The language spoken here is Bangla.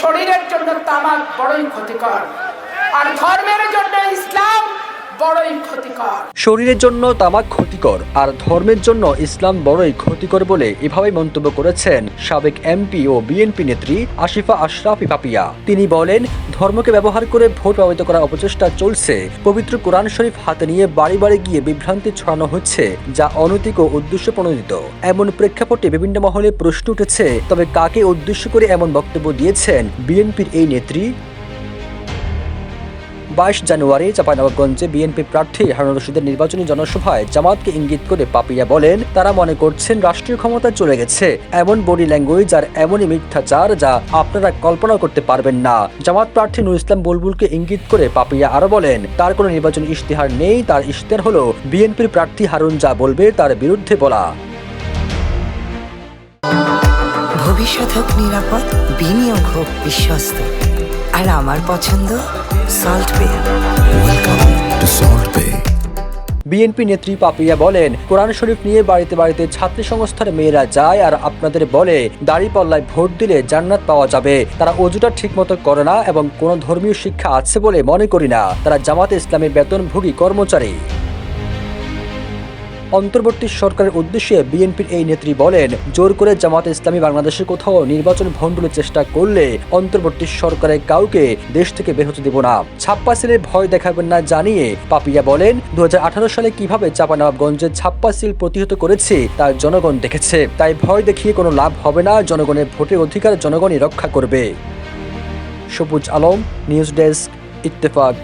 শরীরের জন্য তামাক বড়ই ক্ষতিকর, আর ধর্মের জন্য ইসলাম বড়ই ক্ষতিকর। শরীরের জন্য তামাক ক্ষতিকর আর ধর্মের জন্য ইসলাম বড়ই ক্ষতিকর বলে এভাবেই মন্তব্য করেছেন সাবেক এমপি ও বিএনপি নেত্রী আসিফা আশরাফি পাপিয়া। তিনি বলেন, ধর্মকে ব্যবহার করে ভোট প্রভাবিত করার অপচেষ্টা চলছে। পবিত্র কোরআন শরীফ হাতে নিয়ে বাড়ি বাড়ি গিয়ে বিভ্রান্তি ছড়ানো হচ্ছে, যা অনৈতিক ও উদ্দেশ্য প্রণোদিত। এমন প্রেক্ষাপটে বিভিন্ন মহলে প্রশ্ন উঠেছে, তবে কাকে উদ্দেশ্য করে এমন বক্তব্য দিয়েছেন বিএনপির এই নেত্রী? 22 জানুয়ারি চাঁপাইনবাবগঞ্জে বিএনপি প্রার্থী হারুন রশিদের নির্বাচনী জনসভায় জামাতকে ইঙ্গিত করে পাপিয়া বলেন, তারা মনে করছেন রাষ্ট্রীয় ক্ষমতা চলে গেছে। এমন বডি ল্যাঙ্গুয়েজ আর এমনই মিথ্যাচার যা আপনারা কল্পনাও করতে পারবেন না। জামাত প্রার্থী নুরুল ইসলাম বুলবুলকে ইঙ্গিত করে পাপিয়া আরো বলেন, তার কোনো নির্বাচনী ইশতেহার নেই, তার ইশতেহার হলো বিএনপির প্রার্থী হারুন যা বলবে তার বিরুদ্ধে বলা। ভবিষ্যৎ হোক নিরাপদ, বিনিয়োগ হোক বিশ্বস্ত, আর আমার পছন্দ সল্ট বে। ওয়েলকাম টু সল্ট বে। বিএনপি নেত্রী পাপিয়া বলেন, কোরআন শরীফ নিয়ে বাড়িতে বাড়িতে ছাত্রী সংস্থার মেয়েরা যায় আর আপনাদের বলে দাড়িপাল্লায় ভোট দিলে জান্নাত পাওয়া যাবে। তারা ওযুটা ঠিকমতো করে না এবং কোনো ধর্মীয় শিক্ষা আছে বলে মনে করি না। তারা জামাতে ইসলামের বেতনভোগী কর্মচারী। অন্তর্বর্তী সরকারের উদ্দেশ্যে বিএনপির এই নেত্রী বলেন, জোর করে জামাতে ইসলামী বাংলাদেশের কোথাও নির্বাচন ভণ্ডুলের চেষ্টা করলে অন্তর্বর্তী সরকারের কাউকে দেশ থেকে বের হতে দেব না। ছাপ্পা সিলের ভয় দেখাবেন না জানিয়ে পাপিয়া বলেন, 2018 সালে কিভাবে চাঁপাইনবাবগঞ্জে ছাপ্পা সিল প্রতিহত করেছি তা জনগণ দেখেছে। তাই ভয় দেখিয়ে কোনো লাভ হবে না। জনগণের ভোটের অধিকার জনগণই রক্ষা করবে। সবুজ আলম, নিউজ ডেস্ক, ইত্তেফাক।